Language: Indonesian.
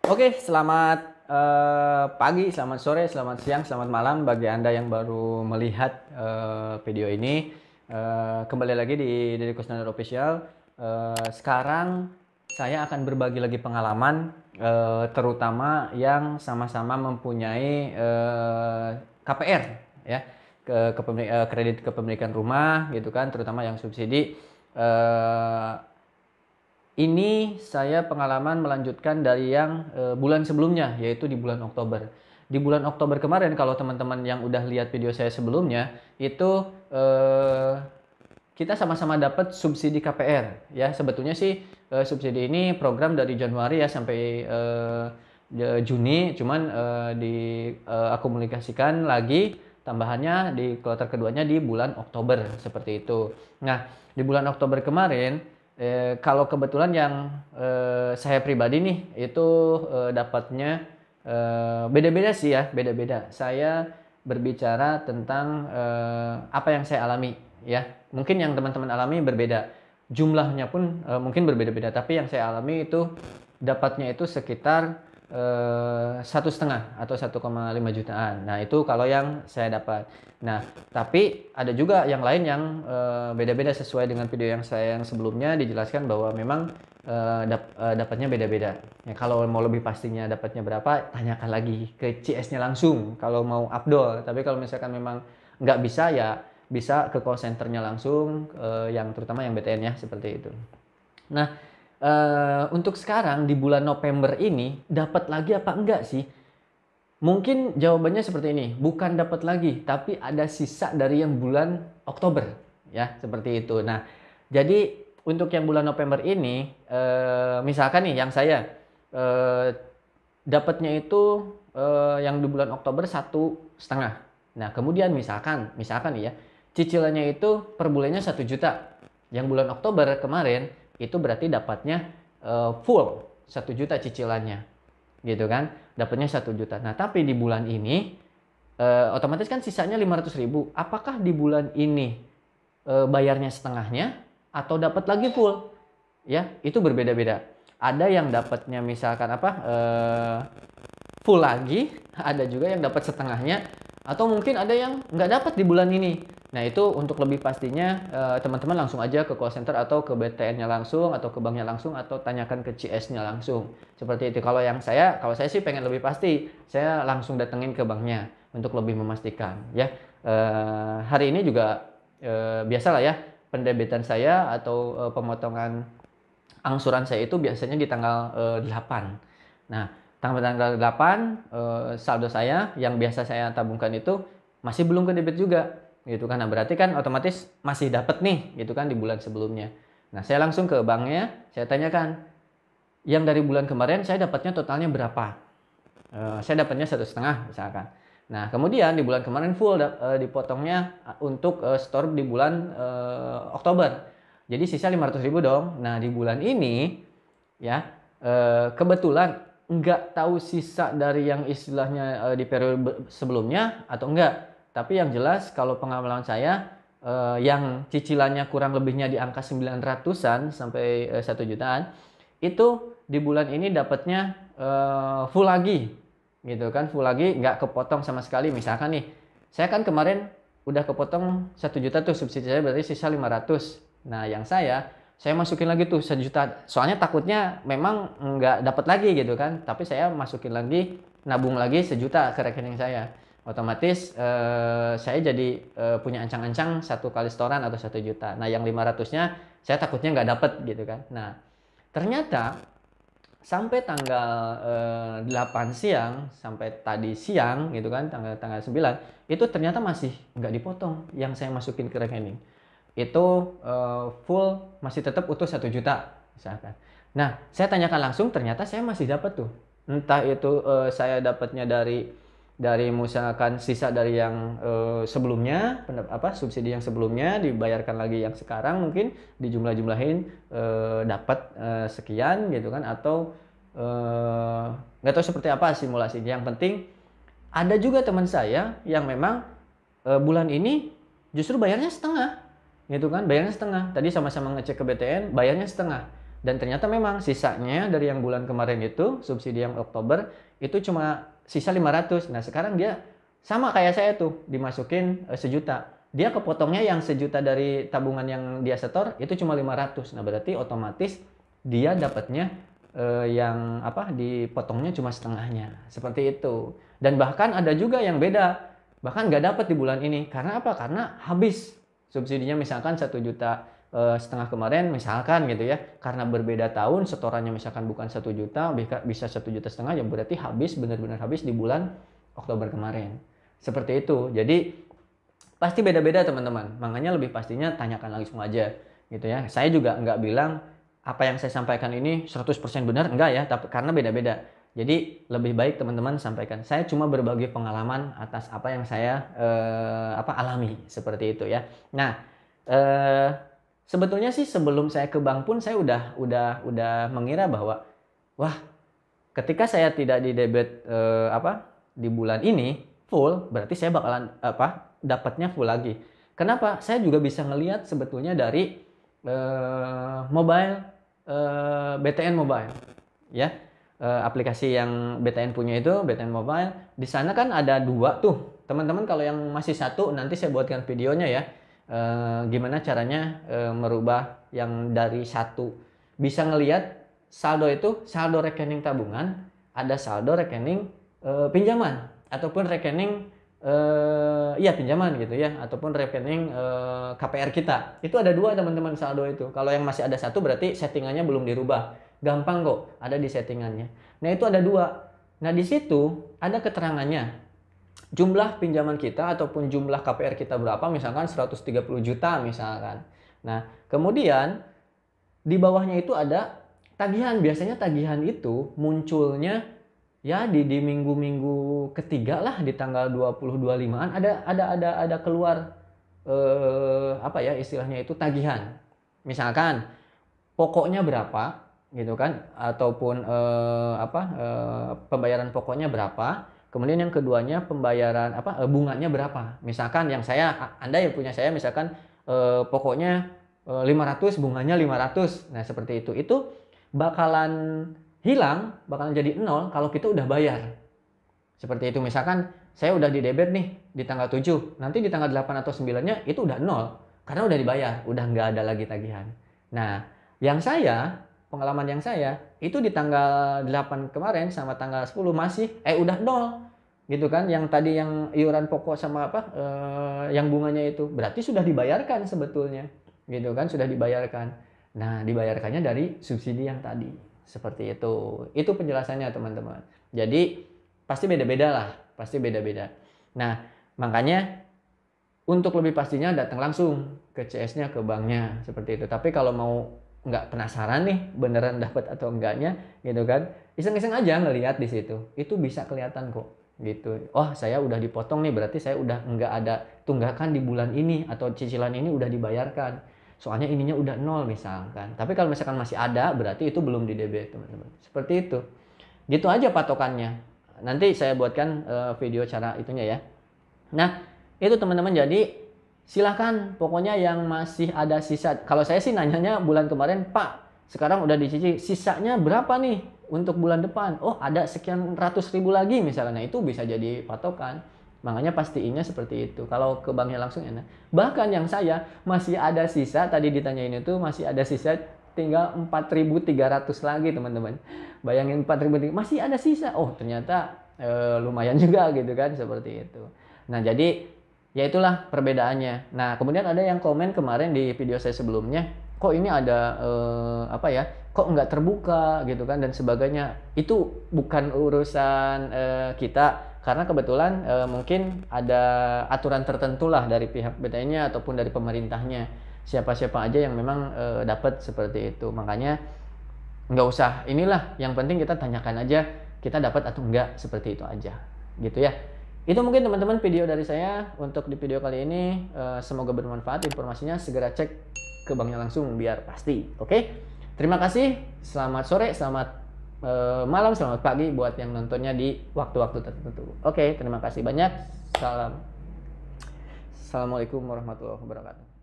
Oke, selamat pagi, selamat sore, selamat siang, selamat malam bagi Anda yang baru melihat video ini. Kembali lagi di Deddy Kusnandar Official. Sekarang saya akan berbagi lagi pengalaman, terutama yang sama-sama mempunyai KPR, ya, kredit kepemilikan rumah, gitu kan, terutama yang subsidi. Ini saya pengalaman melanjutkan dari yang bulan sebelumnya, yaitu di bulan Oktober. Di bulan Oktober kemarin, kalau teman-teman yang udah lihat video saya sebelumnya, itu kita sama-sama dapat subsidi KPR. Ya, sebetulnya sih subsidi ini program dari Januari ya sampai Juni, cuman diakomunikasikan lagi tambahannya di kuartal keduanya di bulan Oktober, seperti itu. Nah, di bulan Oktober kemarin, kalau kebetulan yang saya pribadi nih itu dapatnya beda-beda sih ya, beda-beda. Saya berbicara tentang apa yang saya alami ya. Mungkin yang teman-teman alami berbeda. Jumlahnya pun mungkin berbeda-beda, tapi yang saya alami itu dapatnya itu sekitar 1,5 atau 1,5 jutaan. Nah, itu kalau yang saya dapat. Nah, tapi ada juga yang lain yang beda-beda sesuai dengan video yang saya yang sebelumnya dijelaskan bahwa memang dapatnya beda-beda. Ya, kalau mau lebih pastinya dapatnya berapa, tanyakan lagi ke CS-nya langsung kalau mau Abdol. Tapi kalau misalkan memang nggak bisa, ya bisa ke call center-nya langsung, yang terutama yang BTN ya, seperti itu. Nah, untuk sekarang di bulan November ini dapat lagi apa enggak sih? Mungkin jawabannya seperti ini, bukan dapat lagi, tapi ada sisa dari yang bulan Oktober, ya, seperti itu. Nah, jadi untuk yang bulan November ini, misalkan nih yang saya dapatnya itu yang di bulan Oktober 1,5. Nah, kemudian misalkan nih ya, cicilannya itu per bulannya 1 juta. Yang bulan Oktober kemarin itu berarti dapatnya full 1 juta cicilannya, gitu kan? Dapatnya 1 juta. Nah, tapi di bulan ini otomatis kan sisanya 500.000. Apakah di bulan ini bayarnya setengahnya atau dapat lagi full? Ya, itu berbeda-beda. Ada yang dapatnya misalkan full lagi, ada juga yang dapat setengahnya, atau mungkin ada yang nggak dapat di bulan ini. Nah, itu untuk lebih pastinya teman-teman langsung aja ke call center atau ke BTN-nya langsung atau ke banknya langsung atau tanyakan ke CS-nya langsung. Seperti itu. Kalau saya sih pengen lebih pasti, saya langsung datengin ke banknya untuk lebih memastikan ya. Hari ini juga biasalah ya, pendebitan saya atau pemotongan angsuran saya itu biasanya di tanggal 8. Nah, tanggal 8 saldo saya yang biasa saya tabungkan itu masih belum ke debit juga, gitu kan. Nah, berarti kan otomatis masih dapat nih, gitu kan, di bulan sebelumnya. Nah, saya langsung ke banknya, saya tanyakan, yang dari bulan kemarin saya dapatnya totalnya berapa? Saya dapatnya 1,5 misalkan. Nah, kemudian di bulan kemarin full dipotongnya untuk store di bulan Oktober. Jadi sisa 500.000 dong. Nah, di bulan ini ya kebetulan nggak tahu sisa dari yang istilahnya di periode sebelumnya atau enggak. Tapi yang jelas kalau pengalaman saya yang cicilannya kurang lebihnya di angka 900-an sampai 1 jutaan, itu di bulan ini dapatnya full lagi, gitu kan, full lagi, nggak kepotong sama sekali. Misalkan nih, saya kan kemarin udah kepotong 1 juta tuh subsidi saya, berarti sisa 500. Nah, yang saya masukin lagi tuh 1 juta. Soalnya takutnya memang nggak dapat lagi, gitu kan. Tapi saya masukin lagi, nabung lagi 1 juta ke rekening saya. Otomatis saya jadi punya ancang-ancang 1 kali setoran atau 1 juta. Nah, yang 500-nya saya takutnya nggak dapat, gitu kan. Nah, ternyata sampai tanggal 8 siang, sampai tadi siang, gitu kan, tanggal 9, itu ternyata masih nggak dipotong yang saya masukin ke rekening. Itu full, masih tetap utuh 1 juta misalkan. Nah, saya tanyakan langsung, ternyata saya masih dapat tuh. Entah itu saya dapatnya dari misalkan sisa dari yang sebelumnya, subsidi yang sebelumnya dibayarkan lagi yang sekarang, mungkin dijumlah-jumlahin dapat sekian, gitu kan, atau nggak tahu seperti apa simulasinya. Yang penting ada juga teman saya yang memang bulan ini justru bayarnya setengah, gitu kan, bayarnya setengah. Tadi sama-sama ngecek ke BTN, bayarnya setengah. Dan ternyata memang sisanya dari yang bulan kemarin itu, subsidi yang Oktober, itu cuma sisa 500. Nah sekarang dia sama kayak saya tuh, dimasukin sejuta. Dia kepotongnya yang sejuta dari tabungan yang dia setor, itu cuma 500. Nah berarti otomatis dia dapatnya yang apa, dipotongnya cuma setengahnya. Seperti itu. Dan bahkan ada juga yang beda. Bahkan nggak dapat di bulan ini. Karena apa? Karena habis subsidinya, misalkan 1,5 juta kemarin misalkan gitu ya, karena berbeda tahun setorannya misalkan bukan 1 juta, bisa 1,5 juta, ya berarti habis, benar-benar habis di bulan Oktober kemarin. Seperti itu. Jadi pasti beda-beda teman-teman, makanya lebih pastinya tanyakan langsung aja gitu ya. Saya juga nggak bilang apa yang saya sampaikan ini 100% benar, enggak ya, tapi karena beda-beda. Jadi lebih baik teman-teman sampaikan. Saya cuma berbagi pengalaman atas apa yang saya alami, seperti itu ya. Nah, sebetulnya sih sebelum saya ke bank pun saya udah mengira bahwa wah, ketika saya tidak di debit di bulan ini full, berarti saya bakalan dapatnya full lagi. Kenapa? Saya juga bisa ngelihat sebetulnya dari mobile, BTN Mobile ya. Aplikasi yang BTN punya itu, BTN Mobile. Di sana kan ada 2 tuh. Teman-teman kalau yang masih 1 nanti saya buatkan videonya ya. Gimana caranya merubah yang dari 1 bisa ngelihat saldo itu, saldo rekening tabungan, ada saldo rekening pinjaman ataupun rekening pinjaman gitu ya, ataupun rekening KPR kita. Itu ada 2 teman-teman saldo itu. Kalau yang masih ada 1 berarti settingannya belum dirubah. Gampang kok, ada di settingannya. Nah itu ada 2. Nah di situ ada keterangannya. Jumlah pinjaman kita ataupun jumlah KPR kita berapa, misalkan 130 juta misalkan. Nah, kemudian di bawahnya itu ada tagihan. Biasanya tagihan itu munculnya ya di minggu-minggu ketiga lah, di tanggal 20-25-an ada keluar istilahnya itu tagihan. Misalkan pokoknya berapa gitu kan, ataupun pembayaran pokoknya berapa. Kemudian yang keduanya pembayaran bunganya berapa. Misalkan yang Anda yang punya saya misalkan pokoknya 500, bunganya 500. Nah, seperti itu. Itu bakalan hilang, bakalan jadi 0 kalau kita udah bayar. Seperti itu. Misalkan saya udah di debit nih di tanggal 7. Nanti di tanggal 8 atau 9-nya itu udah 0 karena udah dibayar, udah nggak ada lagi tagihan. Nah, pengalaman yang saya itu di tanggal 8 kemarin sama tanggal 10 masih udah 0 gitu kan. Yang tadi yang iuran pokok sama yang bunganya itu berarti sudah dibayarkan sebetulnya gitu kan, sudah dibayarkan. Nah, dibayarkannya dari subsidi yang tadi. Seperti itu penjelasannya teman-teman. Jadi pasti beda-beda lah, pasti beda-beda. Nah, makanya untuk lebih pastinya datang langsung ke CS-nya, ke banknya, seperti itu. Tapi kalau mau nggak penasaran nih beneran dapat atau enggaknya gitu kan, iseng-iseng aja ngelihat di situ, itu bisa kelihatan kok gitu. Oh, saya udah dipotong nih, berarti saya udah nggak ada tunggakan di bulan ini atau cicilan ini udah dibayarkan, soalnya ininya udah 0 misalkan. Tapi kalau misalkan masih ada, berarti itu belum di debit teman-teman. Seperti itu, gitu aja patokannya. Nanti saya buatkan video cara itunya ya. Nah itu teman-teman, jadi silahkan pokoknya yang masih ada sisa. Kalau saya sih nanyanya bulan kemarin, Pak sekarang udah dicicil, sisanya berapa nih untuk bulan depan? Oh ada sekian ratus ribu lagi misalnya. Nah itu bisa jadi patokan. Makanya pastiinnya seperti itu. Kalau ke banknya langsung enak. Bahkan yang saya masih ada sisa, tadi ditanyain itu masih ada sisa tinggal 4.300 lagi teman-teman. Bayangin 4.300 masih ada sisa. Oh ternyata lumayan juga gitu kan, seperti itu. Nah jadi ya itulah perbedaannya. Nah kemudian ada yang komen kemarin di video saya sebelumnya, kok ini ada kok nggak terbuka gitu kan dan sebagainya. Itu bukan urusan kita, karena kebetulan mungkin ada aturan tertentu lah dari pihak BTN-nya ataupun dari pemerintahnya. Siapa-siapa aja yang memang dapat seperti itu. Makanya nggak usah inilah, yang penting kita tanyakan aja kita dapat atau enggak, seperti itu aja gitu ya. Itu mungkin teman-teman video dari saya untuk di video kali ini. Semoga bermanfaat informasinya. Segera cek ke banknya langsung biar pasti. Oke? Terima kasih. Selamat sore, selamat malam, selamat pagi buat yang nontonnya di waktu-waktu tertentu. Oke, terima kasih banyak. Assalamualaikum warahmatullahi wabarakatuh.